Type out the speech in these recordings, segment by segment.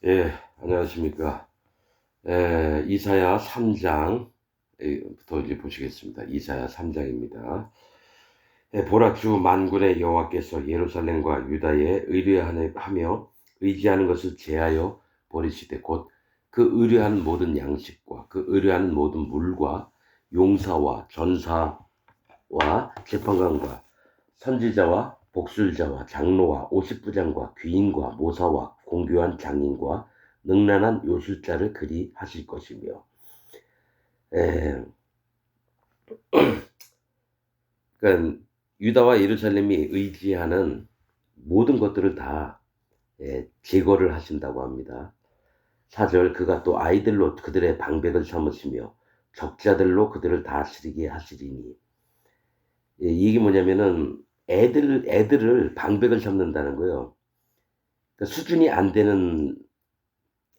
예, 안녕하십니까. 이사야 3장부터 이제 보시겠습니다. 이사야 3장입니다. 보라, 주 만군의 여호와께서 예루살렘과 유다에 의뢰하며 의지하는 것을 제하여 버리시되 곧 그 의뢰하는 모든 양식과 그 의뢰하는 모든 물과 용사와 전사와 재판관과 선지자와 복술자와 장로와 오십부장과 귀인과 모사와 공교한 장인과 능란한 요술자를 그리 하실 것이며. 에, 그러니까 유다와 예루살렘이 의지하는 모든 것들을 다 제거를 하신다고 합니다. 4절, 그가 또 아이들로 그들의 방백을 삼으시며 적자들로 그들을 다스리게 하시리니. 이게 뭐냐면은 애들을 방백을 삼는다는 거예요. 그러니까 수준이 안 되는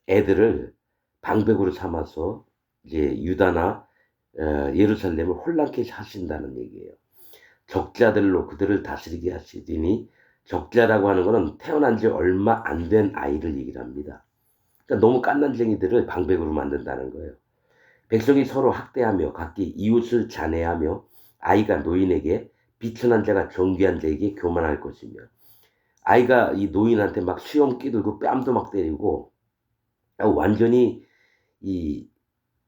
애들을 방백으로 삼아서 이제 유다나 예루살렘을 혼란케 하신다는 얘기예요. 적자들로 그들을 다스리게 하시리니, 적자라고 하는 것은 태어난 지 얼마 안 된 아이를 얘기를 합니다. 그러니까 너무 갓난쟁이들을 방백으로 만든다는 거예요. 백성이 서로 학대하며 각기 이웃을 잔해하며 아이가 노인에게, 비천한 자가 존귀한 자에게 교만할 것이며. 아이가 이 노인한테 막 수염 끼들고 뺨도 막 때리고 완전히 이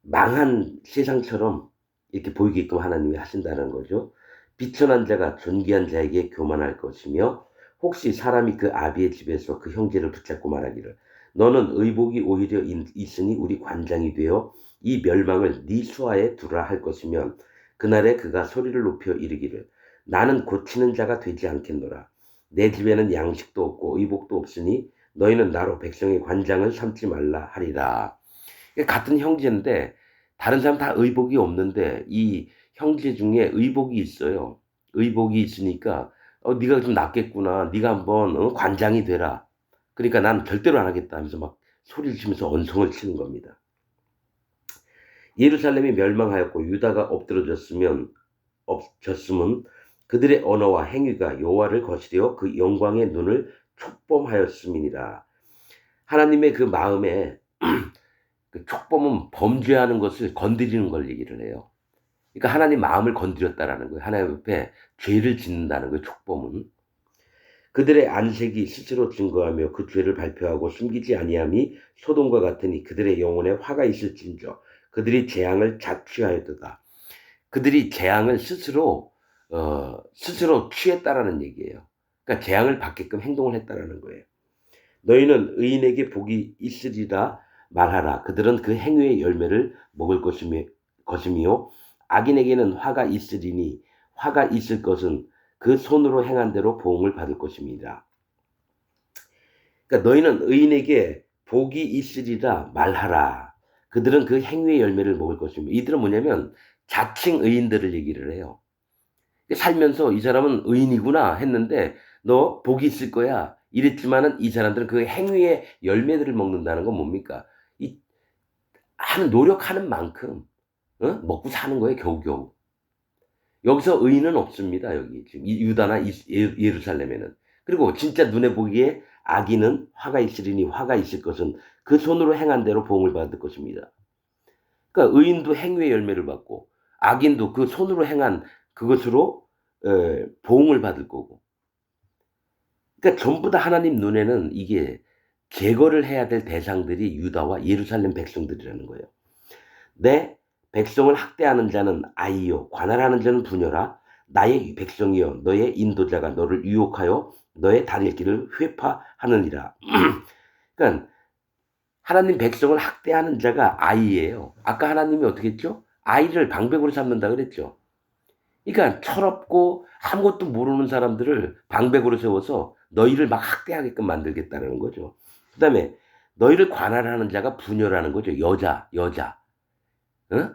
망한 세상처럼 이렇게 보이게끔 하나님이 하신다는 거죠. 비천한 자가 존귀한 자에게 교만할 것이며, 혹시 사람이 그 아비의 집에서 그 형제를 붙잡고 말하기를, 너는 의복이 오히려 있으니 우리 관장이 되어 이 멸망을 네 수하에 두라 할 것이면, 그날에 그가 소리를 높여 이르기를, 나는 고치는 자가 되지 않겠노라. 내 집에는 양식도 없고 의복도 없으니 너희는 나로 백성의 관장을 삼지 말라 하리라. 같은 형제인데 다른 사람 다 의복이 없는데 이 형제 중에 의복이 있어요. 의복이 있으니까 네가 좀 낫겠구나. 네가 한번 관장이 되라. 그러니까 난 절대로 안 하겠다 하면서 막 소리를 치면서 언성을 치는 겁니다. 예루살렘이 멸망하였고 유다가 엎졌으면 그들의 언어와 행위가 여호와를 거스려 그 영광의 눈을 촉범하였음이니라. 하나님의 그 마음에 그 촉범은 범죄하는 것을 건드리는 걸 얘기를 해요. 그러니까 하나님 마음을 건드렸다라는 거예요. 하나님 앞에 죄를 짓는다는 거예요. 촉범은. 그들의 안색이 스스로 증거하며 그 죄를 발표하고 숨기지 아니함이 소돔과 같으니 그들의 영혼에 화가 있을진저 그들이 재앙을 자취하였도다. 그들이 재앙을 스스로 취했다라는 얘기예요. 그러니까 재앙을 받게끔 행동을 했다라는 거예요. 너희는 의인에게 복이 있으리라 말하라. 그들은 그 행위의 열매를 먹을 것이며 악인에게는 화가 있으리니 화가 있을 것은 그 손으로 행한 대로 보응을 받을 것입니다. 그러니까 너희는 의인에게 복이 있으리라 말하라. 그들은 그 행위의 열매를 먹을 것입니다. 이들은 뭐냐면 자칭 의인들을 얘기를 해요. 살면서 이 사람은 의인이구나 했는데 너 복이 있을 거야 이랬지만은 이 사람들은 그 행위의 열매들을 먹는다는 건 뭡니까? 이 하는 노력하는 만큼 먹고 사는 거예요, 겨우겨우. 여기서 의인은 없습니다. 여기 지금 유다나 예루살렘에는. 그리고 진짜 눈에 보기에 악인은 화가 있으리니 화가 있을 것은 그 손으로 행한 대로 보응을 받을 것입니다. 그러니까 의인도 행위의 열매를 받고 악인도 그 손으로 행한 그것으로 보응을 받을 거고. 그러니까 전부 다 하나님 눈에는 이게 제거를 해야 될 대상들이 유다와 예루살렘 백성들이라는 거예요. 내 백성을 학대하는 자는 아이요 관할하는 자는 부녀라. 나의 백성이여 너의 인도자가 너를 유혹하여 너의 다닐 길을 회파하느니라. 그러니까 하나님 백성을 학대하는 자가 아이예요. 아까 하나님이 어떻게 했죠? 아이를 방백으로 삼는다 그랬죠. 그러니까 철없고 아무것도 모르는 사람들을 방백으로 세워서 너희를 막 학대하게끔 만들겠다는 거죠. 그 다음에 너희를 관할하는 자가 부녀라는 거죠. 여자. 어?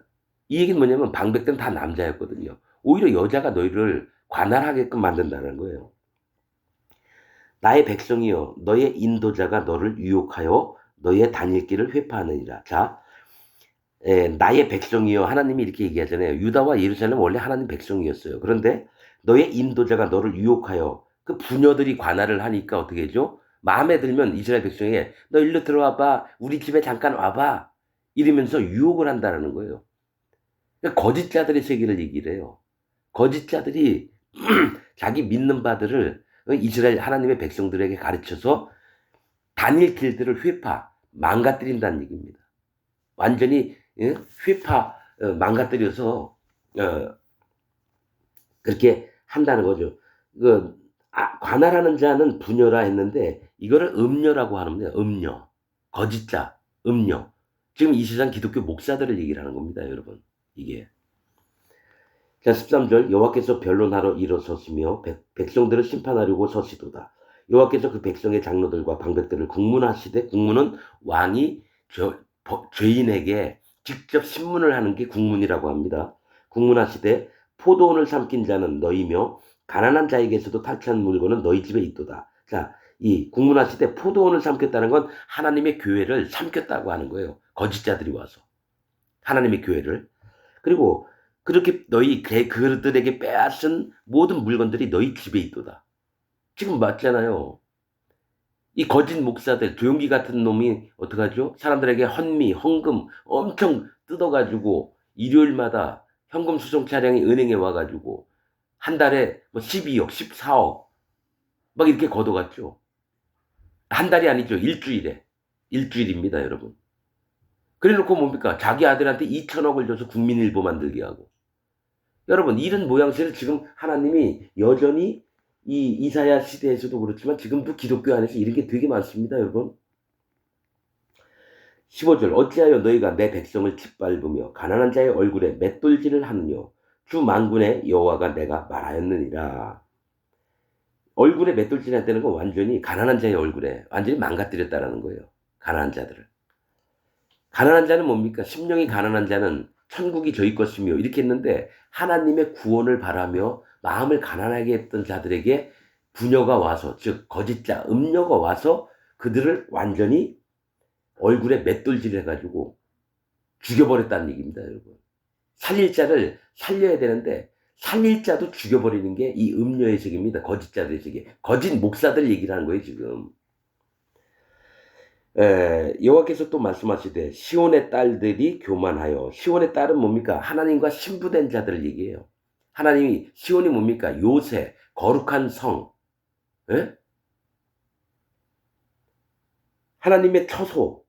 이 얘기는 뭐냐면 방백 때는 다 남자였거든요. 오히려 여자가 너희를 관할하게끔 만든다는 거예요. 나의 백성이여 너의 인도자가 너를 유혹하여 너의 다닐 길을 회파하느니라. 자, 나의 백성이여 하나님이 이렇게 얘기하잖아요. 유다와 예루살렘은 원래 하나님 백성이었어요. 그런데 너의 인도자가 너를 유혹하여 그 부녀들이 관할을 하니까 어떻게 해죠? 마음에 들면 이스라엘 백성에게 너 일로 들어와봐. 우리 집에 잠깐 와봐. 이러면서 유혹을 한다는 거예요. 그러니까 거짓자들의 세계를 얘기를 해요. 거짓자들이 자기 믿는 바들을 이스라엘 하나님의 백성들에게 가르쳐서 다닐 길들을 망가뜨린다는 얘기입니다. 완전히 망가뜨려서 그렇게 한다는 거죠. 관할하는 자는 부녀라 했는데 이거를 음녀라고 하는 거예요. 음녀, 거짓자, 음녀. 지금 이 세상 기독교 목사들을 얘기를 하는 겁니다, 여러분. 이게. 자, 13절 여호와께서 변론하러 일어섰으며 백성들을 심판하려고 서시도다. 여호와께서 그 백성의 장로들과 방백들을 국문하시되, 국문은 왕이 죄인에게 직접 신문을 하는 게 국문이라고 합니다. 국문하시되 포도원을 삼킨 자는 너희며 가난한 자에게서도 탈취한 물건은 너희 집에 있도다. 자, 이 국문하시되 포도원을 삼켰다는 건 하나님의 교회를 삼켰다고 하는 거예요. 거짓자들이 와서 하나님의 교회를. 그리고 그렇게 너희 그들에게 빼앗은 모든 물건들이 너희 집에 있도다. 지금 맞잖아요. 이 거짓 목사들, 조용기 같은 놈이 어떡하죠? 사람들에게 헌금 엄청 뜯어가지고 일요일마다 현금 수송 차량이 은행에 와가지고 한 달에 뭐 12억, 14억 막 이렇게 걷어갔죠. 한 달이 아니죠. 일주일입니다, 여러분. 그래놓고 뭡니까? 자기 아들한테 2천억을 줘서 국민일보 만들게 하고. 여러분, 이런 모양새를 지금 하나님이 여전히 이 이사야 시대에서도 그렇지만 지금도 기독교 안에서 이런 게 되게 많습니다, 여러분. 15절 어찌하여 너희가 내 백성을 짓밟으며 가난한 자의 얼굴에 맷돌질을 하느뇨. 주 만군의 여호와가 내가 말하였느니라. 얼굴에 맷돌질 했다는 건 완전히 가난한 자의 얼굴에 완전히 망가뜨렸다는 거예요. 가난한 자들을. 가난한 자는 뭡니까? 심령이 가난한 자는 천국이 저희 것이며 이렇게 했는데 하나님의 구원을 바라며 마음을 가난하게 했던 자들에게 부녀가 와서, 즉 거짓자, 음녀가 와서 그들을 완전히 얼굴에 맷돌질 해가지고 죽여버렸다는 얘기입니다, 여러분. 살릴 자를 살려야 되는데 살릴 자도 죽여버리는 게 이 음녀의 세계입니다. 거짓자들의 세계. 거짓 목사들 얘기를 하는 거예요, 지금. 여호와께서 또 말씀하시되 시온의 딸들이 교만하여. 시온의 딸은 뭡니까? 하나님과 신부된 자들을 얘기해요. 하나님이, 시온이 뭡니까? 요새, 거룩한 성, 에? 하나님의 처소.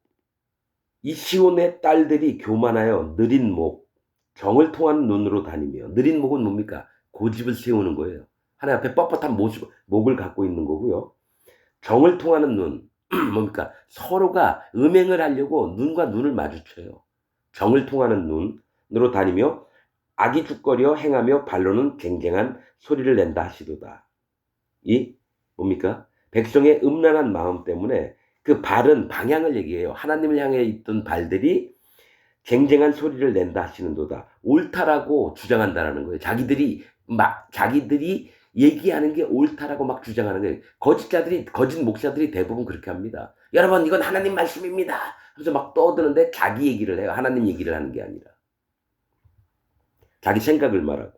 이 시온의 딸들이 교만하여 느린 목, 정을 통한 눈으로 다니며. 느린 목은 뭡니까? 고집을 세우는 거예요. 하나님 앞에 뻣뻣한 목을 갖고 있는 거고요. 정을 통하는 눈, 뭡니까? 서로가 음행을 하려고 눈과 눈을 마주쳐요. 정을 통하는 눈으로 다니며 악의죽거려 행하며 발로는 쟁쟁한 소리를 낸다 하시도다. 이 뭡니까? 백성의 음란한 마음 때문에 그 발은 방향을 얘기해요. 하나님을 향해 있던 발들이 쟁쟁한 소리를 낸다 하시는도다. 옳다라고 주장한다라는 거예요. 자기들이 얘기하는 게 옳다라고 막 주장하는 거예요. 거짓 목사들이 대부분 그렇게 합니다. 여러분, 이건 하나님 말씀입니다. 하면서 막 떠드는데 자기 얘기를 해요. 하나님 얘기를 하는 게 아니라. 자기 생각을 말하고.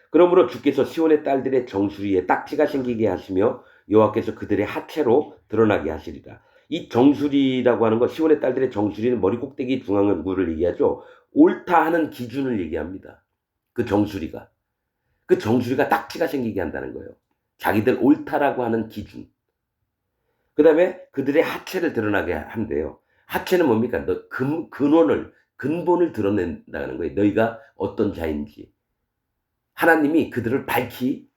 그러므로 주께서 시온의 딸들의 정수리에 딱지가 생기게 하시며 여호와께서 그들의 하체로 드러나게 하시리라. 이 정수리라고 하는 것, 시온의 딸들의 정수리는 머리 꼭대기 중앙부를 얘기하죠. 옳다 하는 기준을 얘기합니다. 그 정수리가 딱지가 생기게 한다는 거예요. 자기들 옳다라고 하는 기준. 그 다음에 그들의 하체를 드러나게 한대요. 하체는 뭡니까? 근본을 드러낸다는 거예요. 너희가 어떤 자인지. 하나님이 그들을 밝히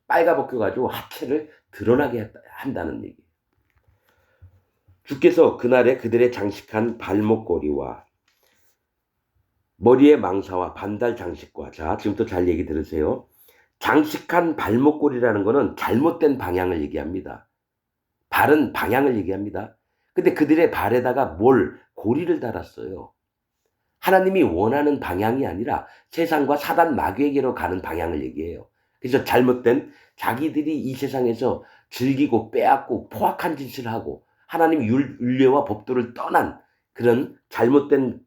빨가벗겨가지고 하체를 드러나게 한다는 얘기예요. 주께서 그날에 그들의 장식한 발목걸이와 머리의 망사와 반달 장식과, 자, 지금부터 잘 얘기 들으세요. 장식한 발목걸이라는 것은 잘못된 방향을 얘기합니다. 바른 방향을 얘기합니다. 근데 그들의 발에다가 고리를 달았어요. 하나님이 원하는 방향이 아니라 세상과 사단 마귀에게로 가는 방향을 얘기해요. 그래서 잘못된, 자기들이 이 세상에서 즐기고 빼앗고 포악한 짓을 하고 하나님 윤례와 법도를 떠난 그런 잘못된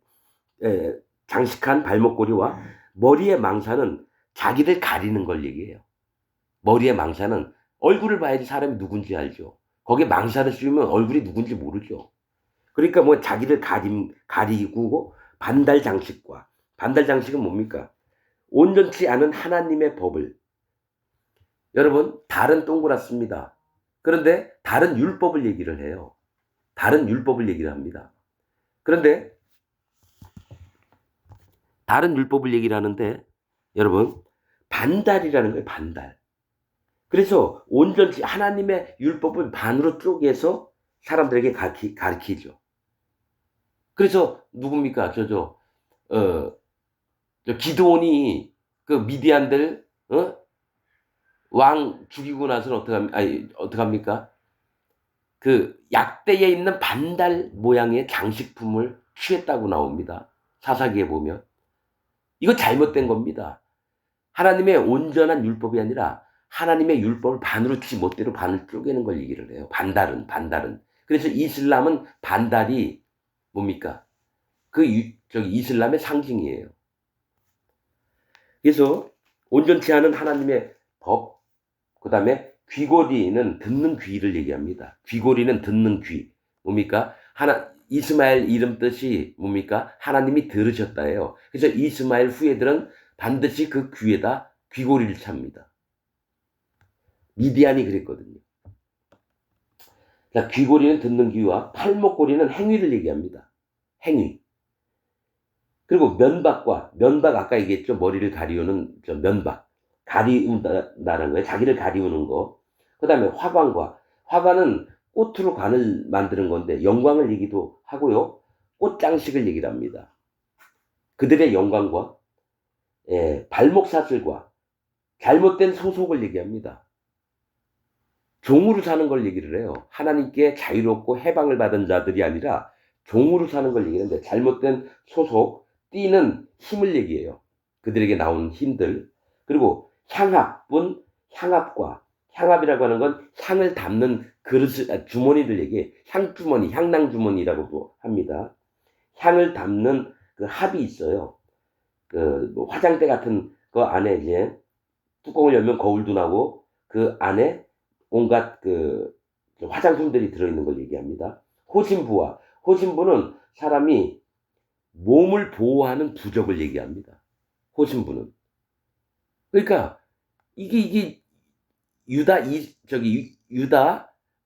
장식한 발목걸이와 머리의 망사는 자기를 가리는 걸 얘기해요. 머리의 망사는 얼굴을 봐야지 사람이 누군지 알죠. 거기에 망사를 씌우면 얼굴이 누군지 모르죠. 그러니까 뭐 자기를 가리고 반달 장식과, 반달 장식은 뭡니까? 온전치 않은 하나님의 법을, 여러분 달은 동그랗습니다. 그런데 달은 율법을 얘기를 해요. 달은 율법을 얘기를 합니다. 그런데 달은 율법을 얘기를 하는데 여러분 반달이라는 거예요. 반달. 그래서 온전치 하나님의 율법을 반으로 쪼개서 사람들에게 가르치죠. 그래서 누굽니까? 어, 기드온이 그 미디안들 왕 죽이고 나서는 어떡합니까? 그 약대에 있는 반달 모양의 장식품을 취했다고 나옵니다. 사사기에 보면. 이거 잘못된 겁니다. 하나님의 온전한 율법이 아니라 하나님의 율법을 반으로 지멋대로 반을 쪼개는 걸 얘기를 해요. 반달은. 그래서 이슬람은 반달이 뭡니까? 이슬람의 상징이에요. 그래서 온전치 않은 하나님의 법, 그 다음에 귀고리는 듣는 귀를 얘기합니다. 귀고리는 듣는 귀. 뭡니까? 이스마엘 이름 뜻이 뭡니까? 하나님이 들으셨다예요. 그래서 이스마엘 후예들은 반드시 그 귀에다 귀고리를 찹니다. 미디안이 그랬거든요. 자, 귀고리는 듣는 귀와 팔목고리는 행위를 얘기합니다. 행위. 그리고 면박 아까 얘기했죠. 머리를 가리우는 면박. 가리운다는 거예요. 자기를 가리우는 거. 그 다음에 화관은 꽃으로 관을 만드는 건데 영광을 얘기도 하고요. 꽃장식을 얘기를 합니다. 그들의 영광과 발목 사슬과 잘못된 소속을 얘기합니다. 종으로 사는 걸 얘기를 해요. 하나님께 자유롭고 해방을 받은 자들이 아니라 종으로 사는 걸 얘기하는데 잘못된 소속, 띠는 힘을 얘기해요. 그들에게 나오는 힘들. 그리고 향합이라고 하는 건 향을 담는 주머니들 얘기해. 향주머니, 향낭주머니라고도 합니다. 향을 담는 그 합이 있어요. 뭐 화장대 같은 거 안에 이제 뚜껑을 열면 거울도 나고 그 안에 온갖 화장품들이 들어있는 걸 얘기합니다. 호신부는 사람이 몸을 보호하는 부적을 얘기합니다. 호신부는. 그러니까 이게 유다,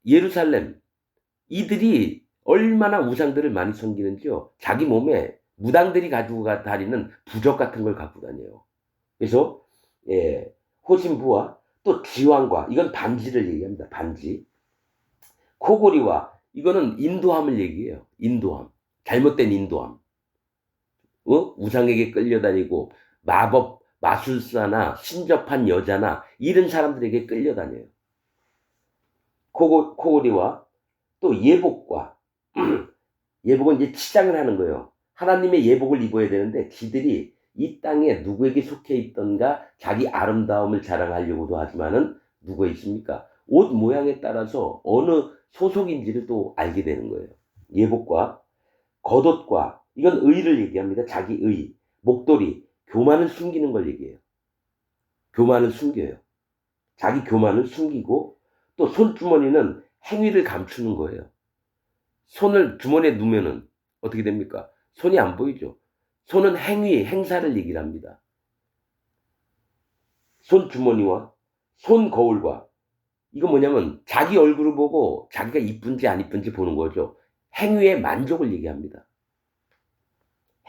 예루살렘 이들이 얼마나 우상들을 많이 섬기는지요. 자기 몸에 무당들이 가지고 다니는 부적 같은 걸 갖고 다녀요. 그래서 호신부와 또 지왕과 이건 반지를 얘기합니다. 반지. 코골이와 이거는 인도함을 얘기해요. 인도함. 잘못된 인도함. 우상에게 끌려다니고 마술사나 신접한 여자나 이런 사람들에게 끌려다녀요. 코골이와 또 예복과 예복은 이제 치장을 하는 거예요. 하나님의 예복을 입어야 되는데 지들이 이 땅에 누구에게 속해 있던가 자기 아름다움을 자랑하려고도 하지만은 누가 있습니까? 옷 모양에 따라서 어느 소속인지를 또 알게 되는 거예요. 예복과 겉옷과 이건 의를 얘기합니다. 자기 의. 목도리, 교만을 숨기는 걸 얘기해요. 교만을 숨겨요. 자기 교만을 숨기고 또 손주머니는 행위를 감추는 거예요. 손을 주머니에 넣으면은 어떻게 됩니까? 손이 안 보이죠. 손은 행사를 얘기를 합니다. 손주머니와 손거울과 이거 뭐냐면 자기 얼굴을 보고 자기가 이쁜지 안 이쁜지 보는 거죠. 행위의 만족을 얘기합니다.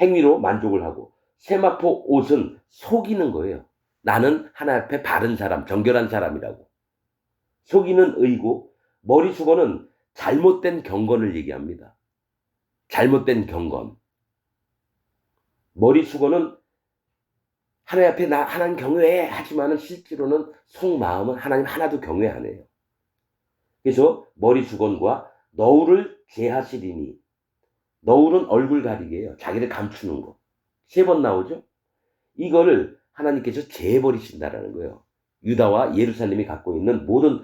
행위로 만족을 하고 세마포 옷은 속이는 거예요. 나는 하나님 앞에 바른 사람, 정결한 사람이라고. 속이는 의고 머리수건은 잘못된 경건을 얘기합니다. 잘못된 경건. 머리수건은 하나님 앞에 하나님 경외해 하지만은 실제로는 속마음은 하나님 하나도 경외 안 해요. 그래서 머리수건과 너울을 제하시리니 너울은 얼굴 가리게 해요. 자기를 감추는 거. 3번 나오죠? 이거를 하나님께서 제해버리신다라는 거예요. 유다와 예루살렘이 갖고 있는 모든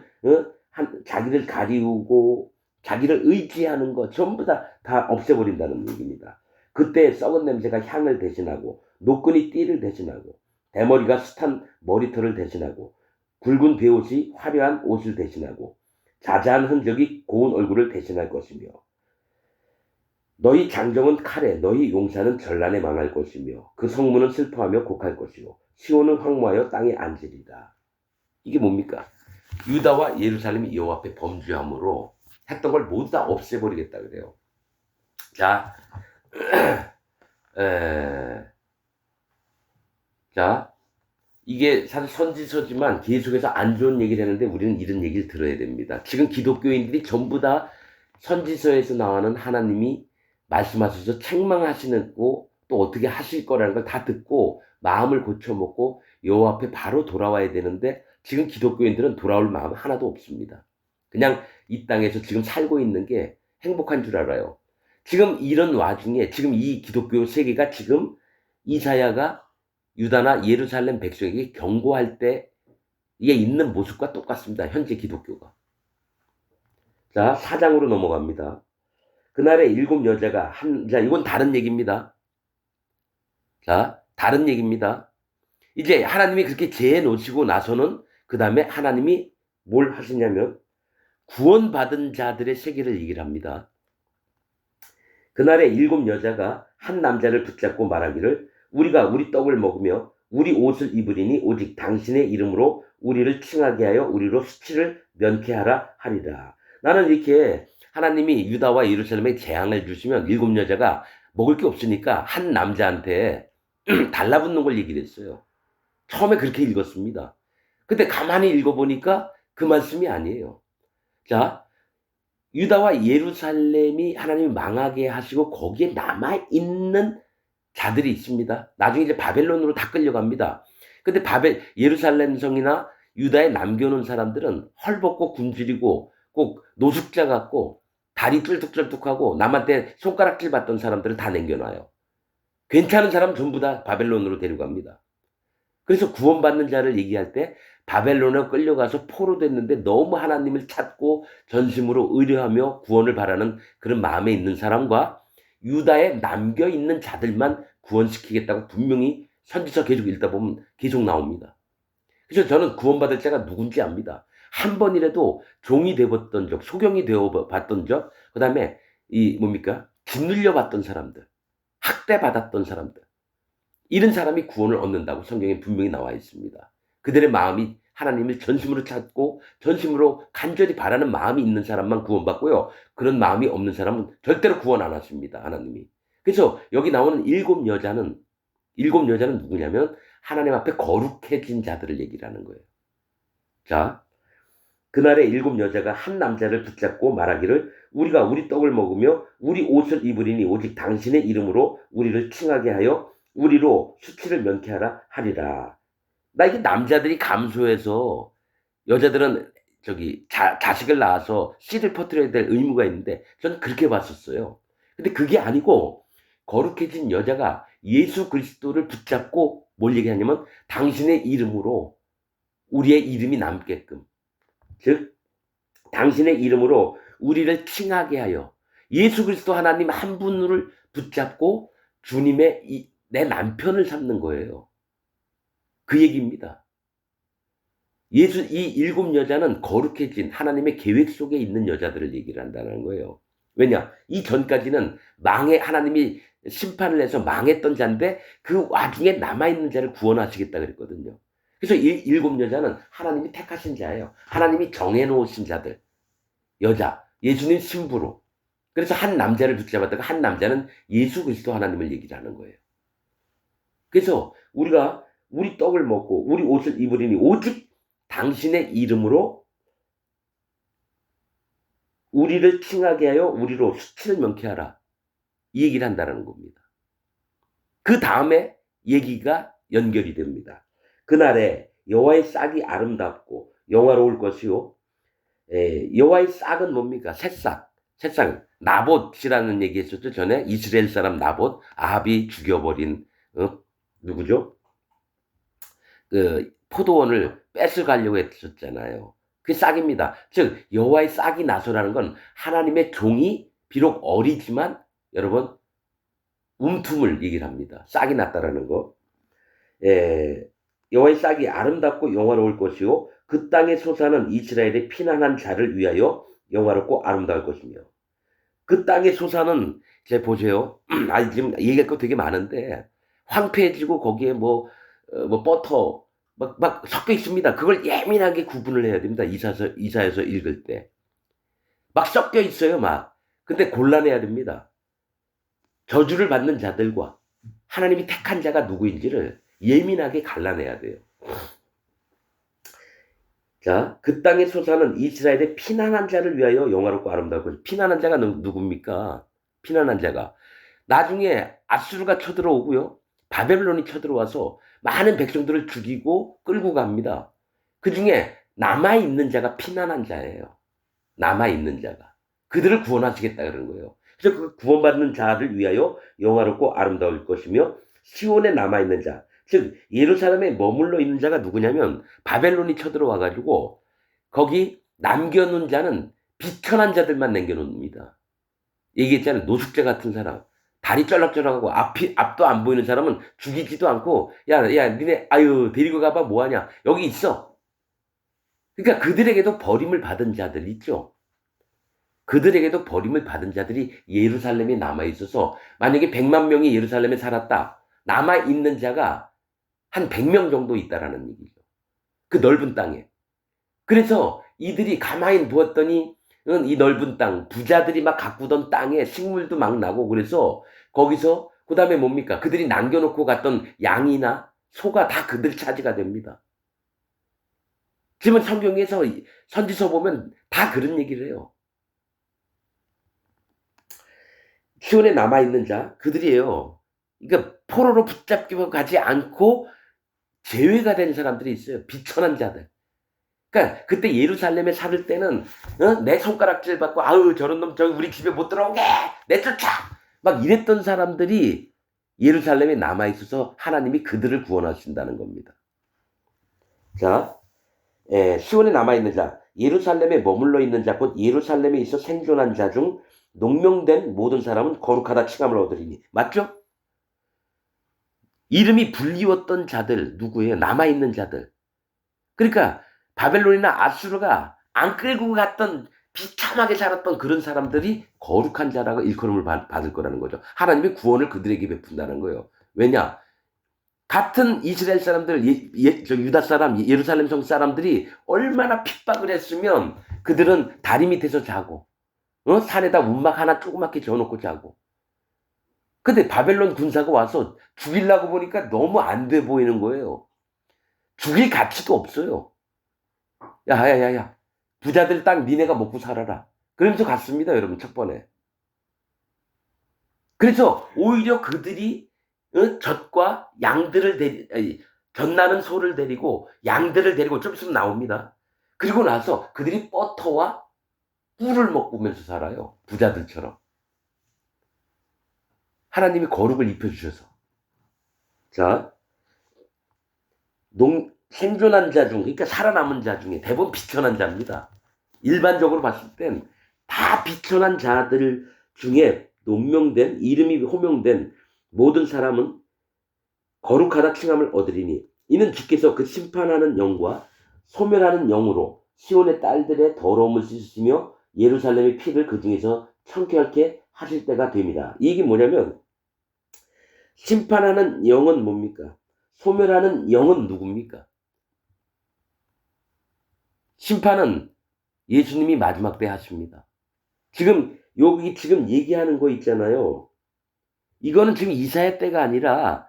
자기를 가리우고 자기를 의지하는 거 전부 다 없애버린다는 얘기입니다. 그때 썩은 냄새가 향을 대신하고 노끈이 띠를 대신하고 대머리가 숱한 머리털을 대신하고 굵은 베옷이 화려한 옷을 대신하고 자자한 흔적이 고운 얼굴을 대신할 것이며 너희 장정은 칼에 너희 용사는 전란에 망할 것이며 그 성문은 슬퍼하며 곡할 것이요 시온은 황무하여 땅에 앉으리라. 이게 뭡니까? 유다와 예루살렘이 여호와 앞에 범죄함으로 했던 걸 모두 다 없애버리겠다 그래요. 자, 자, 이게 사실 선지서지만 계속해서 안 좋은 얘기를 하는데 우리는 이런 얘기를 들어야 됩니다. 지금 기독교인들이 전부 다 선지서에서 나오는 하나님이 말씀하셔서 책망하시는 거 또 어떻게 하실 거라는 걸 다 듣고 마음을 고쳐먹고 여호와 앞에 바로 돌아와야 되는데 지금 기독교인들은 돌아올 마음 하나도 없습니다. 그냥 이 땅에서 지금 살고 있는 게 행복한 줄 알아요. 지금 이런 와중에 지금 이 기독교 세계가 지금 이사야가 유다나 예루살렘 백성에게 경고할 때 이게 있는 모습과 똑같습니다. 현재 기독교가. 자, 4장으로 넘어갑니다. 그날에 7 여자가 자, 이건 다른 얘기입니다. 자, 다른 얘기입니다. 이제 하나님이 그렇게 재해 놓으시고 나서는 그 다음에 하나님이 뭘 하시냐면 구원받은 자들의 세계를 얘기를 합니다. 그날에 7 여자가 한 남자를 붙잡고 말하기를 우리가 우리 떡을 먹으며 우리 옷을 입으리니 오직 당신의 이름으로 우리를 칭하게 하여 우리로 수치를 면케하라 하리라. 나는 이렇게 하나님이 유다와 예루살렘에 재앙을 주시면 7 여자가 먹을 게 없으니까 한 남자한테 달라붙는 걸 얘기를 했어요. 처음에 그렇게 읽었습니다. 근데 가만히 읽어보니까 그 말씀이 아니에요. 자, 유다와 예루살렘이 하나님이 망하게 하시고 거기에 남아있는 자들이 있습니다. 나중에 이제 바벨론으로 다 끌려갑니다. 근데 예루살렘 성이나 유다에 남겨놓은 사람들은 헐벗고 굶주리고 꼭 노숙자 같고 다리 쩔뚝쩔뚝하고 남한테 손가락질 받던 사람들을 다 남겨놔요. 괜찮은 사람 전부 다 바벨론으로 데려갑니다. 그래서 구원받는 자를 얘기할 때 바벨론에 끌려가서 포로됐는데 너무 하나님을 찾고 전심으로 의뢰하며 구원을 바라는 그런 마음에 있는 사람과 유다에 남겨있는 자들만 구원시키겠다고 분명히 선지서 계속 읽다 보면 계속 나옵니다. 그래서 저는 구원받을 자가 누군지 압니다. 한 번이라도 종이 되었던 적, 소경이 되어봤던 적, 그 다음에 짓눌려 봤던 사람들, 학대받았던 사람들, 이런 사람이 구원을 얻는다고 성경에 분명히 나와 있습니다. 그들의 마음이 하나님을 전심으로 찾고 전심으로 간절히 바라는 마음이 있는 사람만 구원받고요. 그런 마음이 없는 사람은 절대로 구원 안 하십니다. 하나님이. 그래서 여기 나오는 7 여자는 누구냐면 하나님 앞에 거룩해진 자들을 얘기를 하는 거예요. 자, 그날에 7 여자가 한 남자를 붙잡고 말하기를 우리가 우리 떡을 먹으며 우리 옷을 입으리니 오직 당신의 이름으로 우리를 칭하게 하여 우리로 수치를 면케하라 하리라. 나 이게 남자들이 감소해서 여자들은 자식을 낳아서 씨를 퍼뜨려야 될 의무가 있는데 저는 그렇게 봤었어요. 근데 그게 아니고 거룩해진 여자가 예수 그리스도를 붙잡고 뭘 얘기하냐면 당신의 이름으로 우리의 이름이 남게끔, 즉 당신의 이름으로 우리를 칭하게 하여 예수 그리스도 하나님 한 분을 붙잡고 주님의 내 남편을 삼는 거예요. 그 얘기입니다. 이 7 여자는 거룩해진 하나님의 계획 속에 있는 여자들을 얘기를 한다는 거예요. 왜냐? 이 전까지는 하나님이 심판을 해서 망했던 자인데 그 와중에 남아있는 자를 구원하시겠다 그랬거든요. 그래서 7 여자는 하나님이 택하신 자예요. 하나님이 정해놓으신 자들. 여자, 예수님 신부로. 그래서 한 남자를 붙잡았다가 한 남자는 예수 그리스도 하나님을 얘기를 하는 거예요. 그래서 우리가 우리 떡을 먹고 우리 옷을 입으리니 오직 당신의 이름으로 우리를 칭하게 하여 우리로 수치를 면케하라. 이 얘기를 한다는 겁니다. 그 다음에 얘기가 연결이 됩니다. 그날에 여호와의 싹이 아름답고 영화로울 것이요. 여호와의 싹은 뭡니까? 새싹. 나봇이라는 얘기 했었죠. 전에 이스라엘 사람 나봇, 아합이 죽여버린 누구죠? 그 포도원을 뺏어가려고 했었잖아요. 그게 싹입니다. 즉 여호와의 싹이 나서라는 건 하나님의 종이 비록 어리지만 여러분 움툼을 얘기를 합니다. 싹이 났다라는 거. 여호와의 싹이 아름답고 영화로울 것이요 그 땅에 솟아는 이스라엘의 피난한 자를 위하여 영화롭고 아름다울 것이며. 그 땅에 솟아는 제 보세요. 지금 얘기할 거 되게 많은데 황폐해지고 거기에 뭐 버터 막 섞여 있습니다. 그걸 예민하게 구분을 해야 됩니다. 이사에서 읽을 때. 막 섞여 있어요, 막. 근데 골라내야 됩니다. 저주를 받는 자들과 하나님이 택한 자가 누구인지를 예민하게 갈라내야 돼요. 자, 그 땅에 솟아는 이스라엘의 피난한 자를 위하여 영화롭고 아름다울 것이고. 피난한 자가 누굽니까? 피난한 자가. 나중에 아수르가 쳐들어오고요. 바벨론이 쳐들어와서 많은 백성들을 죽이고 끌고 갑니다. 그 중에 남아있는 자가 피난한 자예요. 남아있는 자가. 그들을 구원하시겠다 그런 거예요. 그래서 그 구원받는 자를 위하여 영화롭고 아름다울 것이며 시온에 남아있는 자, 즉 예루살렘에 머물러 있는 자가 누구냐면 바벨론이 쳐들어와가지고 거기 남겨놓은 자는 비천한 자들만 남겨놓습니다. 얘기했잖아요. 노숙자 같은 사람. 다리 쩔락쩔락하고 앞도 안 보이는 사람은 죽이지도 않고 야 니네 아유 데리고 가봐 뭐하냐 여기 있어. 그러니까 그들에게도 버림을 받은 자들 있죠. 그들에게도 버림을 받은 자들이 예루살렘에 남아있어서 만약에 100만 명이 예루살렘에 살았다. 남아있는 자가 한 100명 정도 있다라는 얘기죠. 그 넓은 땅에. 그래서 이들이 가만히 두었더니 이 넓은 땅, 부자들이 막 가꾸던 땅에 식물도 막 나고 그래서 거기서 그 다음에 뭡니까? 그들이 남겨놓고 갔던 양이나 소가 다 그들 차지가 됩니다. 지금 성경에서 선지서 보면 다 그런 얘기를 해요. 시온에 남아있는 자, 그들이에요. 그러니까 포로로 붙잡히고 가지 않고 제외가 된 사람들이 있어요. 비천한 자들. 그러니까 그때 예루살렘에 살 때는 내 손가락질 받고 아유 저런 놈 저기 우리 집에 못 들어오게 내쫓아 막 이랬던 사람들이 예루살렘에 남아있어서 하나님이 그들을 구원하신다는 겁니다. 자, 시온에 남아있는 자, 예루살렘에 머물러 있는 자, 곧 예루살렘에 있어 생존한 자 중 농명된 모든 사람은 거룩하다 칭함을 얻으리니. 맞죠? 이름이 불리웠던 자들 누구예요? 남아있는 자들. 그러니까 바벨론이나 아수르가 안 끌고 갔던 비참하게 살았던 그런 사람들이 거룩한 자라고 일컬음을 받을 거라는 거죠. 하나님의 구원을 그들에게 베푼다는 거예요. 왜냐? 같은 이스라엘 사람들, 유다 사람, 예루살렘 성 사람들이 얼마나 핍박을 했으면 그들은 다리 밑에서 자고 산에다 움막 하나 조그맣게 지어놓고 자고. 근데 바벨론 군사가 와서 죽이려고 보니까 너무 안 돼 보이는 거예요. 죽일 가치도 없어요. 야. 부자들 땅 니네가 먹고 살아라. 그러면서 갔습니다, 여러분, 첫 번에. 그래서 오히려 그들이 젖과 양들을 젖나는 소를 데리고 양들을 데리고 좀 있으면 나옵니다. 그리고 나서 그들이 버터와 꿀을 먹으면서 살아요. 부자들처럼. 하나님이 거룩을 입혀주셔서. 자, 생존한 자 중, 그러니까 살아남은 자 중에 대부분 비천한 자입니다. 일반적으로 봤을 땐 다 비천한 자들 중에 논명된, 이름이 호명된 모든 사람은 거룩하다 칭함을 얻으리니 이는 주께서 그 심판하는 영과 소멸하는 영으로 시온의 딸들의 더러움을 씻으시며 예루살렘의 피를 그 중에서 청결케 하실 때가 됩니다. 이게 뭐냐면 심판하는 영은 뭡니까? 소멸하는 영은 누굽니까? 심판은 예수님이 마지막 때 하십니다. 여기 지금 얘기하는 거 있잖아요. 이거는 지금 이사야 때가 아니라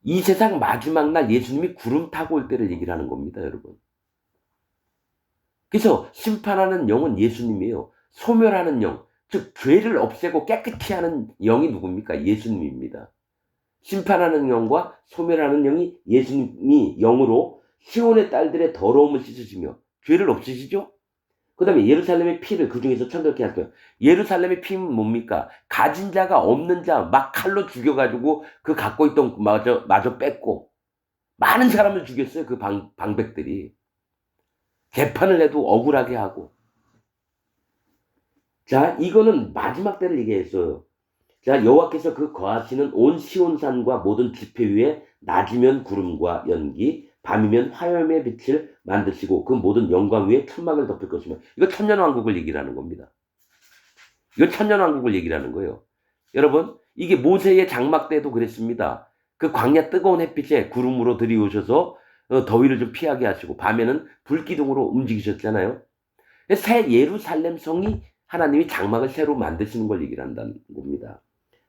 이 세상 마지막 날 예수님이 구름 타고 올 때를 얘기를 하는 겁니다, 여러분. 그래서 심판하는 영은 예수님이에요. 소멸하는 영, 즉 죄를 없애고 깨끗이 하는 영이 누굽니까? 예수님입니다. 심판하는 영과 소멸하는 영이 예수님이 영으로 시온의 딸들의 더러움을 씻으시며 죄를 없애시죠? 그 다음에 예루살렘의 피를 그 중에서 청결케 할 거예요. 예루살렘의 피는 뭡니까? 가진 자가 없는 자 막 칼로 죽여가지고 그 갖고 있던 마저 뺏고 많은 사람을 죽였어요. 그 방백들이. 재판을 해도 억울하게 하고. 자, 이거는 마지막 때를 얘기했어요. 자, 여호와께서 그 거하시는 온 시온산과 모든 지폐 위에 낮이면 구름과 연기, 밤이면 화염의 빛을 만드시고 그 모든 영광 위에 천막을 덮을 것이며. 이거 천년왕국을 얘기하는 겁니다. 이거 천년왕국을 얘기하는 거예요. 여러분, 이게 모세의 장막 때도 그랬습니다. 그 광야 뜨거운 햇빛에 구름으로 들이오셔서 더위를 좀 피하게 하시고 밤에는 불기둥으로 움직이셨잖아요. 새 예루살렘 성이 하나님이 장막을 새로 만드시는 걸 얘기를 한다는 겁니다.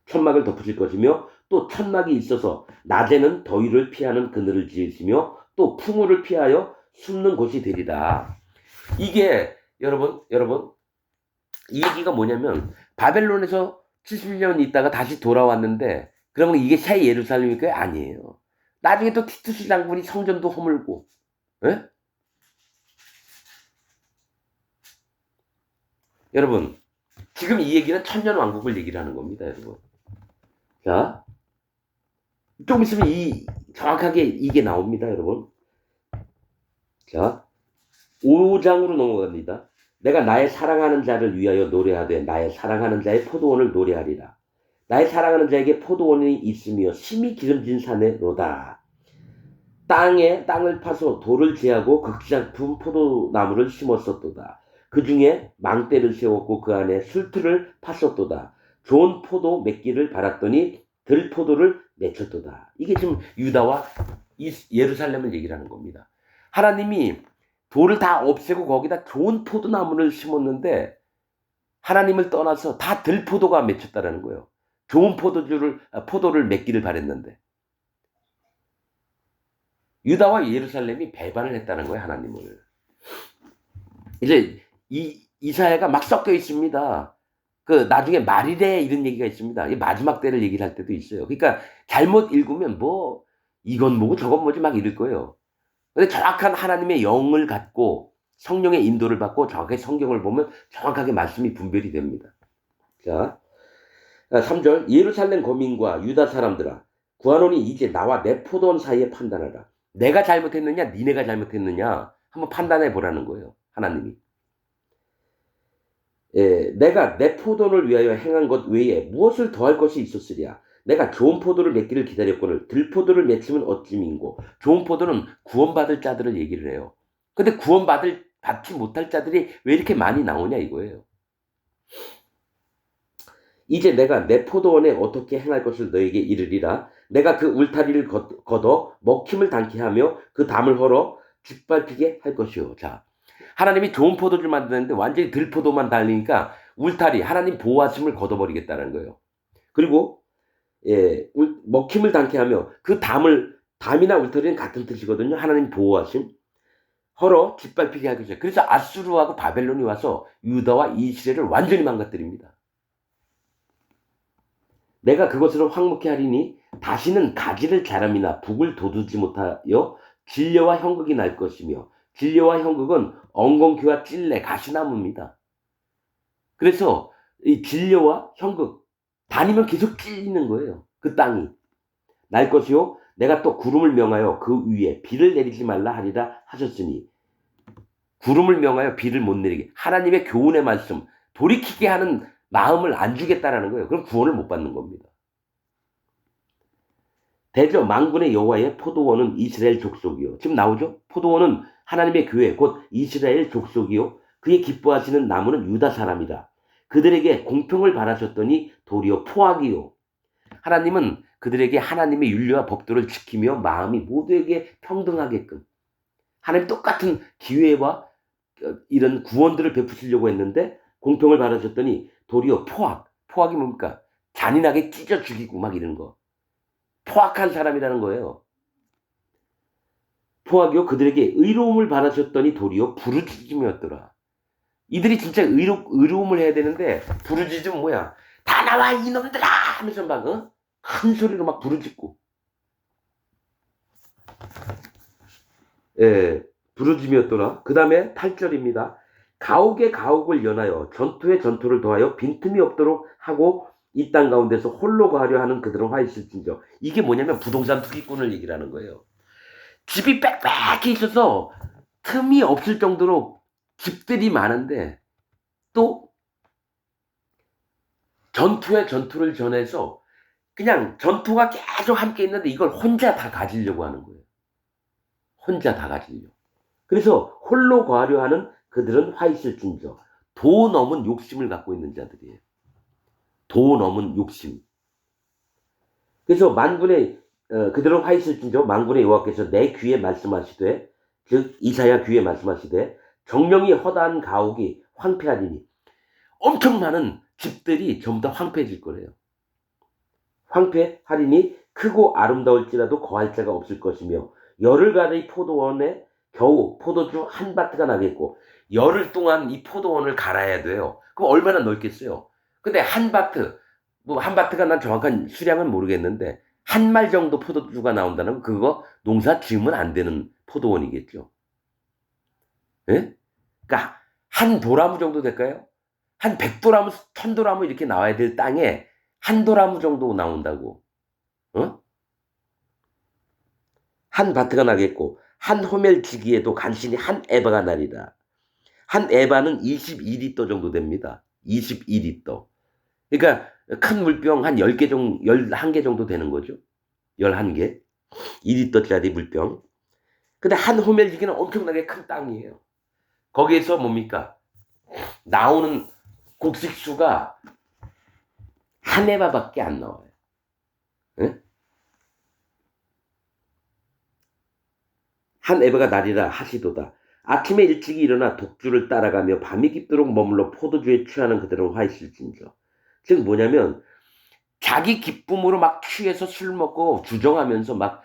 천막을 덮으실 것이며 또 천막이 있어서 낮에는 더위를 피하는 그늘을 지으시며 또 풍우를 피하여 숨는 곳이 되리라. 이게 여러분 이 얘기가 뭐냐면 바벨론에서 70년 있다가 다시 돌아왔는데 그러면 이게 새 예루살렘일까요? 아니에요. 나중에 또 티투스 장군이 성전도 허물고, 에? 여러분, 지금 이 얘기는 천년왕국을 얘기를 하는 겁니다, 여러분. 자, 좀 있으면 정확하게 이게 나옵니다, 여러분. 자, 5장으로 넘어갑니다. 내가 나의 사랑하는 자를 위하여 노래하되 나의 사랑하는 자의 포도원을 노래하리라. 나의 사랑하는 자에게 포도원이 있으며 심히 기름진 산에로다. 땅을 파서 돌을 제하고 극작품 포도나무를 심었었도다. 그 중에 망대를 세웠고 그 안에 술틀을 팠었도다. 좋은 포도 맺기를 바랐더니 들포도를 맺혔도다. 이게 지금 유다와 예루살렘을 얘기를 하는 겁니다. 하나님이 돌을 다 없애고 거기다 좋은 포도나무를 심었는데 하나님을 떠나서 다 들포도가 맺혔다라는 거예요. 좋은 포도를 맺기를 바랬는데 유다와 예루살렘이 배반을 했다는 거예요, 하나님을. 이제 이사야가 막 섞여 있습니다. 그 나중에 말이래 이런 얘기가 있습니다. 이 마지막 때를 얘기를 할 때도 있어요. 그러니까 잘못 읽으면 뭐 이건 뭐고 저건 뭐지 막 이럴 거예요. 근데 정확한 하나님의 영을 갖고 성령의 인도를 받고 정확하게 성경을 보면 정확하게 말씀이 분별이 됩니다. 자, 3절 예루살렘 거민과 유다 사람들아 구하노니 이제 나와 내 포도원 사이에 판단하라. 내가 잘못했느냐 니네가 잘못했느냐 한번 판단해 보라는 거예요. 하나님이. 내가 내 포도원을 위하여 행한 것 외에 무엇을 더할 것이 있었으랴. 내가 좋은 포도를 맺기를 기다렸거늘 들포도를 맺히면 어찌민고. 좋은 포도는 구원받을 자들을 얘기를 해요. 근데 받지 못할 자들이 왜 이렇게 많이 나오냐 이거예요. 이제 내가 내 포도원에 어떻게 행할 것을 너에게 이르리라. 내가 그 울타리를 걷어 먹힘을 당케 하며 그 담을 헐어 짓밟히게 할 것이요. 자, 하나님이 좋은 포도를 만드는데 완전히 들포도만 달리니까 울타리, 하나님 보호하심을 걷어버리겠다는 거예요. 그리고 먹힘을 당케 하며 그 담이나 울타리는 같은 뜻이거든요. 하나님 보호하심. 헐어 짓밟히게 할 것이요. 그래서 아수르하고 바벨론이 와서 유다와 이스라엘을 완전히 망가뜨립니다. 내가 그것으로 황무케 하리니 다시는 가지를 자람이나 북을 돋우지 못하여 진려와 형극이 날 것이며 진려와 형극은 엉겅퀴와 찔레 가시나무입니다. 그래서 이 진려와 형극 다니면 계속 찔리는 거예요. 그 땅이 날 것이요 내가 또 구름을 명하여 그 위에 비를 내리지 말라 하리라 하셨으니 구름을 명하여 비를 못 내리게 하나님의 교훈의 말씀 돌이키게 하는 마음을 안 주겠다라는 거예요. 그럼 구원을 못 받는 겁니다. 대저 만군의 여호와의 포도원은 이스라엘 족속이요. 지금 나오죠? 포도원은 하나님의 교회 곧 이스라엘 족속이요. 그의 기뻐하시는 나무는 유다 사람이다. 그들에게 공평을 바라셨더니 도리어 포악이요. 하나님은 그들에게 하나님의 윤리와 법도를 지키며 마음이 모두에게 평등하게끔 하나님 똑같은 기회와 이런 구원들을 베푸시려고 했는데 공평을 바라셨더니 도리어 포악이 뭡니까? 잔인하게 찢어 죽이고 막 이런 거. 포악한 사람이라는 거예요. 포악이요 그들에게 의로움을 바라셨더니 도리어 부르짖음이었더라. 이들이 진짜 의로움을 해야 되는데 부르짖음 뭐야? 다 나와 이놈들아 하면서 막 큰 소리로 막 부르짖고 부르짖음이었더라. 그 다음에 8절입니다. 가옥에 가옥을 연하여 전투에 전투를 더하여 빈틈이 없도록 하고 이 땅 가운데서 홀로 가려 하는 그들은 화 있을진저. 이게 뭐냐면 부동산 투기꾼을 얘기를 하는 거예요. 집이 빽빽히 있어서 틈이 없을 정도로 집들이 많은데 또 전투에 전투를 전해서 그냥 전투가 계속 함께 있는데 이걸 혼자 다 가지려고 하는 거예요. 혼자 다 가지려. 그래서 홀로 거하려 하는 그들은 화 있을진저. 도 넘은 욕심을 갖고 있는 자들이에요. 도 넘은 욕심. 그래서 그들은 화 있을진저 만군의 여호와께서 내 귀에 말씀하시되, 즉 이사야 귀에 말씀하시되, 정령이 허다한 가옥이 황폐하리니, 엄청 많은 집들이 전부 다 황폐해질 거래요. 황폐하리니 크고 아름다울지라도 거할 자가 없을 것이며, 열흘 가의 포도원에 겨우 포도주 한 바트가 나겠고, 열흘 동안 이 포도원을 갈아야 돼요. 그럼 얼마나 넓겠어요? 근데 한 바트, 뭐 한 바트가 난 정확한 수량은 모르겠는데 한 말 정도 포도주가 나온다는 그거 농사 지으면 안 되는 포도원이겠죠. 예? 그러니까 한 도라무 정도 될까요? 한 100도라무, 1000도라무 이렇게 나와야 될 땅에 한 도라무 정도 나온다고. 어? 한 바트가 나겠고 한 호멜 지기에도 간신히 한 에바가 나리라. 한 에바는 22리터 정도 됩니다. 22리터. 그러니까 큰 물병 한 10개 정도, 11개 정도 되는 거죠. 11개. 2리터짜리 물병. 근데 한 호멜 지기는 엄청나게 큰 땅이에요. 거기에서 뭡니까? 나오는 곡식수가 한 에바밖에 안 나와요. 예? 한 에바가 나리라 하시도다. 아침에 일찍이 일어나 독주를 따라가며 밤이 깊도록 머물러 포도주에 취하는 그들은 화 있을진저. 즉 뭐냐면 자기 기쁨으로 막 취해서 술 먹고 주정하면서 막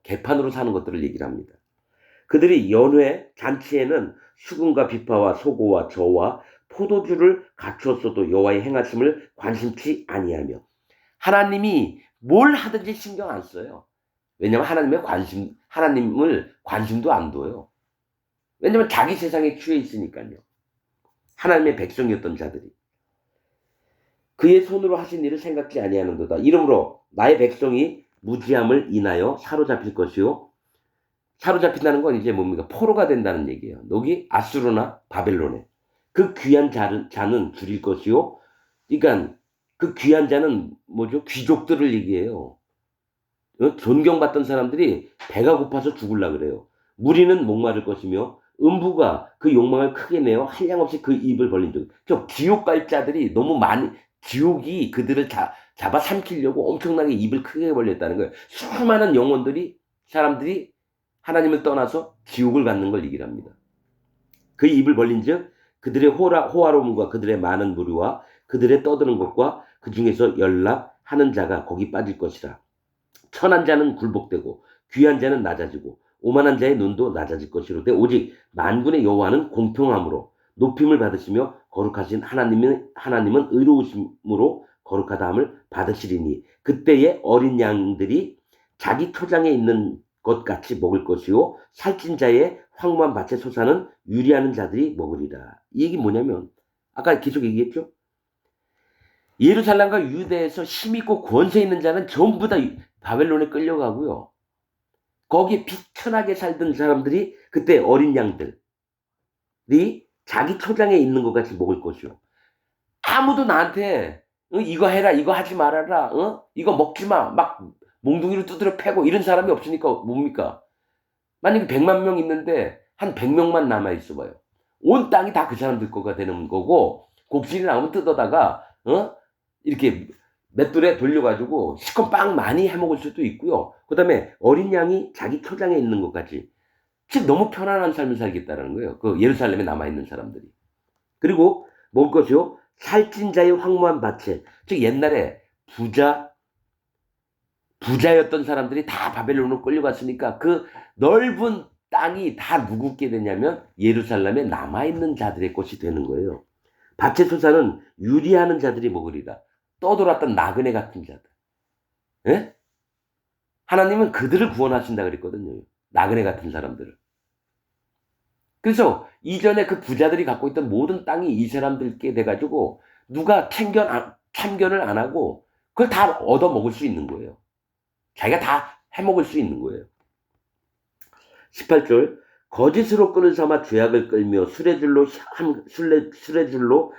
개판으로 사는 것들을 얘기를 합니다. 그들이 연회 잔치에는 수금과 비파와 소고와 저와 포도주를 갖추었어도 여호와의 행하심을 관심치 아니하며, 하나님이 뭘 하든지 신경 안 써요. 왜냐하면 하나님을 관심도 안 둬요. 왜냐하면 자기 세상에 취해 있으니까요. 하나님의 백성이었던 자들이. 그의 손으로 하신 일을 생각지 아니하는도다. 이러므로 나의 백성이 무지함을 인하여 사로잡힐 것이요. 사로잡힌다는 건 이제 뭡니까? 포로가 된다는 얘기예요. 여기 아수르나 바벨론에. 그 귀한 자는 줄일 것이요. 그러니까 그 귀한 자는 뭐죠? 귀족들을 얘기해요. 존경받던 사람들이 배가 고파서 죽을라 그래요. 무리는 목마를 것이며 음부가 그 욕망을 크게 내어 한량없이 그 입을 벌린 적. 저 지옥 갈 자들이 너무 많이, 지옥이 그들을 잡아 삼키려고 엄청나게 입을 크게 벌렸다는 거예요. 수많은 사람들이 하나님을 떠나서 지옥을 갖는 걸 얘기를 합니다. 그 입을 벌린 즉 그들의 호화로움과 그들의 많은 무리와 그들의 떠드는 것과 그 중에서 연락하는 자가 거기 빠질 것이라. 천한 자는 굴복되고 귀한 자는 낮아지고 오만한 자의 눈도 낮아질 것이로되 오직 만군의 여호와는 공평함으로 높임을 받으시며 거룩하신 하나님은 의로우심으로 거룩하다함을 받으시리니 그때의 어린 양들이 자기 초장에 있는 것 같이 먹을 것이요 살찐 자의 황무한 밭에 솟아는 유리하는 자들이 먹으리라. 이 얘기 뭐냐면 아까 계속 얘기했죠. 예루살렘과 유대에서 힘있고 권세 있는 자는 전부 다 바벨론에 끌려가고요. 거기에 비천하게 살던 사람들이 그때 어린 양들이 자기 초장에 있는 것 같이 먹을 것이요. 아무도 나한테 이거 해라, 이거 하지 말아라, 이거 먹지 마, 막 몽둥이로 두드려 패고 이런 사람이 없으니까 뭡니까? 만약에 100만 명 있는데 한 100명만 남아 있어 봐요. 온 땅이 다 그 사람들 거가 되는 거고 곡식이 나오면 뜯어다가 이렇게 맷돌에 돌려가지고 시컷빵 많이 해먹을 수도 있고요. 그 다음에 어린 양이 자기 초장에 있는 것까지. 즉 너무 편안한 삶을 살겠다는 거예요. 그 예루살렘에 남아있는 사람들이. 그리고 먹을 것이요. 살찐 자의 황무한 밭에. 즉 옛날에 부자였던 사람들이 다 바벨론으로 끌려갔으니까 그 넓은 땅이 다 누구께 되냐면 예루살렘에 남아있는 자들의 것이 되는 거예요. 밭의 소사는 유리하는 자들이 먹으리라. 떠돌았던 나그네 같은 자들. 예? 하나님은 그들을 구원하신다 그랬거든요. 나그네 같은 사람들을. 그래서 이전에 그 부자들이 갖고 있던 모든 땅이 이 사람들께 돼가지고 누가 참견을 안 하고 그걸 다 얻어 먹을 수 있는 거예요. 자기가 다 해먹을 수 있는 거예요. 18절 거짓으로 끈을 삼아 죄악을 끌며 수레줄로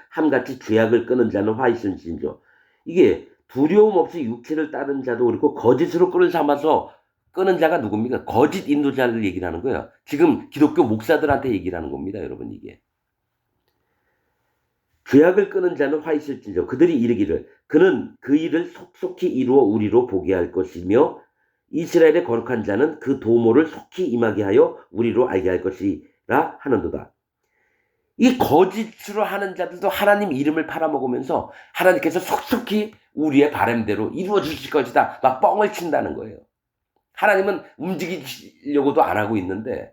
함같이 죄악을 끄는 자는 화 있을진저. 이게 두려움 없이 육체를 따른 자도 그렇고 거짓으로 끈을 삼아서 끄는 자가 누굽니까? 거짓 인도자를 얘기를 하는 거예요. 지금 기독교 목사들한테 얘기를 하는 겁니다, 여러분, 이게. 죄악을 끄는 자는 화 있을진저 그들이 이르기를 그는 그 일을 속속히 이루어 우리로 보게 할 것이며 이스라엘의 거룩한 자는 그 도모를 속히 임하게 하여 우리로 알게 할 것이라 하는도다. 이 거짓으로 하는 자들도 하나님 이름을 팔아먹으면서 하나님께서 속속히 우리의 바람대로 이루어 주실 것이다. 막 뻥을 친다는 거예요. 하나님은 움직이려고도 안 하고 있는데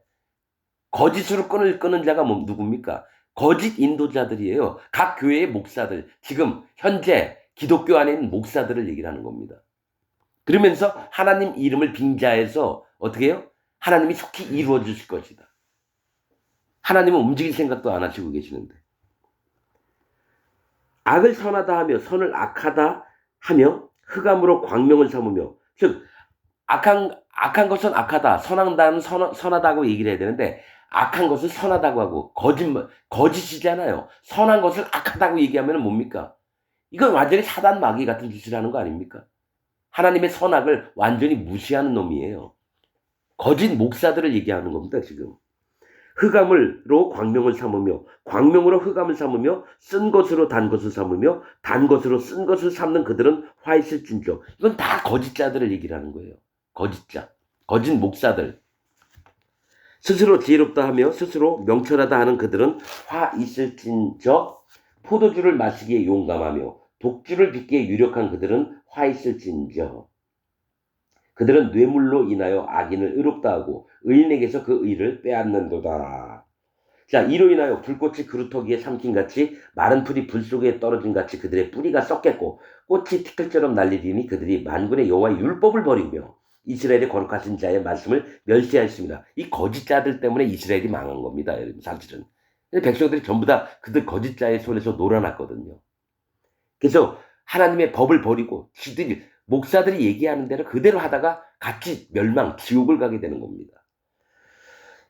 거짓으로 끄는 자가 누굽니까? 거짓 인도자들이에요. 각 교회의 목사들, 지금 현재 기독교 안에 있는 목사들을 얘기를 하는 겁니다. 그러면서 하나님 이름을 빙자해서 어떻게 해요? 하나님이 속히 이루어 주실 것이다. 하나님은 움직일 생각도 안 하시고 계시는데. 악을 선하다 하며 선을 악하다 하며 흑암으로 광명을 삼으며, 즉 악한 것은 악하다, 선하다는 선하다고 얘기를 해야 되는데 악한 것을 선하다고 하고 거짓이잖아요. 선한 것을 악하다고 얘기하면 뭡니까? 이건 완전히 사단 마귀 같은 짓을 하는 거 아닙니까? 하나님의 선악을 완전히 무시하는 놈이에요. 거짓 목사들을 얘기하는 겁니다, 지금. 흑암으로 광명을 삼으며 광명으로 흑암을 삼으며 쓴 것으로 단 것을 삼으며 단 것으로 쓴 것을 삼는 그들은 화 있을진저. 이건 다 거짓자들을 얘기를 하는 거예요. 거짓자, 거짓 목사들. 스스로 지혜롭다 하며 스스로 명철하다 하는 그들은 화 있을진저. 포도주를 마시기에 용감하며 독주를 빚기에 유력한 그들은 화 있을진저. 그들은 뇌물로 인하여 악인을 의롭다 하고 의인에게서 그 의를 빼앗는도다. 자, 이로 인하여 불꽃이 그루터기에 삼킨같이 마른 풀이 불 속에 떨어진 같이 그들의 뿌리가 썩겠고 꽃이 티끌처럼 날리리니 그들이 만군의 여호와의 율법을 버리며 이스라엘의 거룩하신 자의 말씀을 멸시하였습니다. 이 거짓자들 때문에 이스라엘이 망한 겁니다, 여러분, 사실은. 백성들이 전부 다 그들 거짓자의 손에서 놀아났거든요. 그래서 하나님의 법을 버리고 지들이 목사들이 얘기하는 대로 그대로 하다가 같이 멸망, 지옥을 가게 되는 겁니다.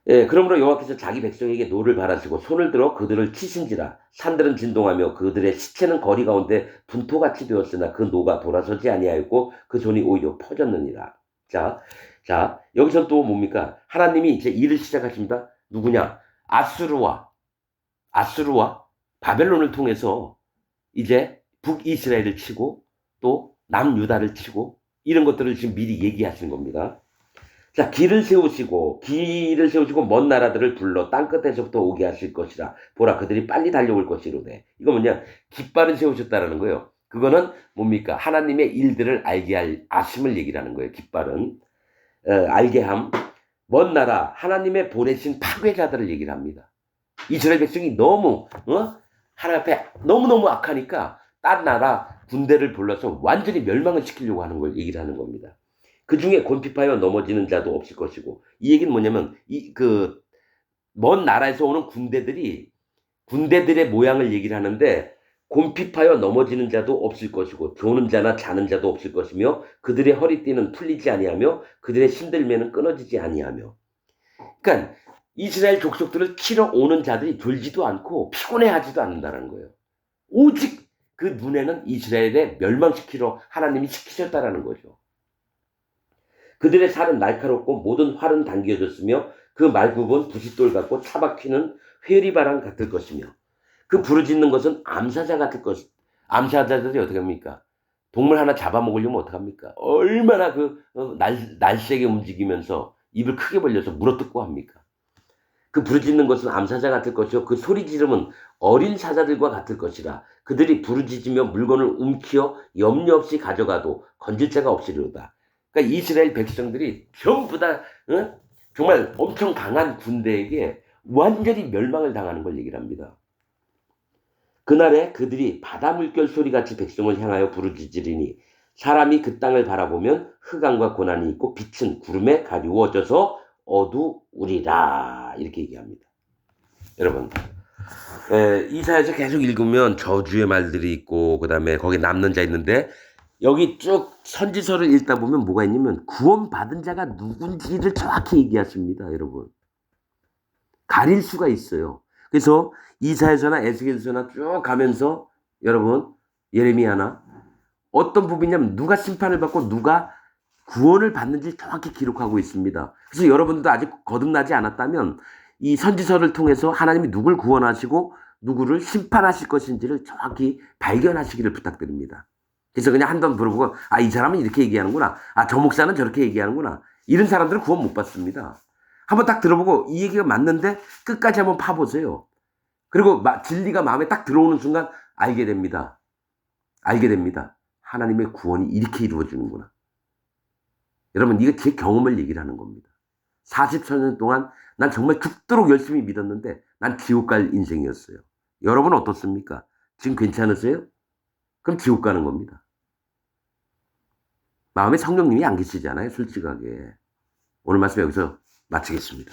예, 그러므로 여호와께서 자기 백성에게 노를 바라시고 손을 들어 그들을 치신지라. 산들은 진동하며 그들의 시체는 거리 가운데 분토같이 되었으나 그 노가 돌아서지 아니하였고 그 손이 오히려 퍼졌느니라. 자, 여기서 또 뭡니까? 하나님이 이제 일을 시작하십니다. 누구냐? 아수르와 바벨론을 통해서 이제 북이스라엘을 치고 또 남유다를 치고 이런 것들을 지금 미리 얘기하시는 겁니다. 자, 길을 세우시고 먼 나라들을 불러 땅끝에서부터 오게 하실 것이라. 보라, 그들이 빨리 달려올 것이로되. 이거 뭐냐? 깃발을 세우셨다라는 거예요. 그거는 뭡니까? 하나님의 일들을 알게 할 아심을 얘기를 하는 거예요. 깃발은 알게 함. 먼 나라 하나님의 보내신 파괴자들을 얘기를 합니다. 이스라엘 백성이 너무 하나님 앞에 너무너무 악하니까 딴 나라 군대를 불러서 완전히 멸망을 시키려고 하는 걸 얘기를 하는 겁니다. 그 중에 곤핍하여 넘어지는 자도 없을 것이고, 이 얘기는 뭐냐면 먼 나라에서 오는 군대들의 모양을 얘기를 하는데, 곤핍하여 넘어지는 자도 없을 것이고 조는 자나 자는 자도 없을 것이며 그들의 허리띠는 풀리지 아니하며 그들의 신들매는 끊어지지 아니하며. 그러니까 이스라엘 족속들을 치러 오는 자들이 졸지도 않고 피곤해하지도 않는다는 거예요. 오직 그 눈에는 이스라엘에 멸망시키러 하나님이 시키셨다라는 거죠. 그들의 살은 날카롭고 모든 활은 당겨졌으며 그 말굽은 부싯돌 같고 차박히는 회리바람 같을 것이며 그 부르짖는 것은 암사자 같을 것. 암사자들이 어떻게 합니까? 동물 하나 잡아먹으려면 어떻게 합니까? 얼마나 날쌔게 움직이면서 입을 크게 벌려서 물어뜯고 합니까? 그 부르짖는 것은 암사자 같을 것이요 그 소리 지름은 어린 사자들과 같을 것이라. 그들이 부르짖으며 물건을 움키어 염려 없이 가져가도 건질 자가 없으리로다. 그러니까 이스라엘 백성들이 전부 다 정말 엄청 강한 군대에게 완전히 멸망을 당하는 걸 얘기를 합니다. 그날에 그들이 바다 물결 소리같이 백성을 향하여 부르짖으리니 사람이 그 땅을 바라보면 흑암과 고난이 있고 빛은 구름에 가리워져서 어두우리라. 이렇게 얘기합니다. 여러분, 이사야서 계속 읽으면 저주의 말들이 있고 그 다음에 거기 남는 자 있는데 여기 쭉 선지서를 읽다 보면 뭐가 있냐면 구원받은 자가 누군지를 정확히 얘기하십니다. 여러분, 가릴 수가 있어요. 그래서 이사야서나 에스겔서나 쭉 가면서 여러분 예레미야나 어떤 부분이냐면 누가 심판을 받고 누가 구원을 받는지 정확히 기록하고 있습니다. 그래서 여러분들도 아직 거듭나지 않았다면 이 선지서를 통해서 하나님이 누굴 구원하시고 누구를 심판하실 것인지를 정확히 발견하시기를 부탁드립니다. 그래서 그냥 한번 물어보고 이 사람은 이렇게 얘기하는구나. 저 목사는 저렇게 얘기하는구나. 이런 사람들은 구원 못 받습니다. 한번 딱 들어보고 이 얘기가 맞는데 끝까지 한번 파보세요. 그리고 진리가 마음에 딱 들어오는 순간 알게 됩니다. 알게 됩니다. 하나님의 구원이 이렇게 이루어지는구나. 여러분, 이거 제 경험을 얘기를 하는 겁니다. 44년 동안 난 정말 죽도록 열심히 믿었는데 난 지옥 갈 인생이었어요. 여러분은 어떻습니까? 지금 괜찮으세요? 그럼 지옥 가는 겁니다. 마음에 성령님이 안 계시잖아요, 솔직하게. 오늘 말씀 여기서 마치겠습니다.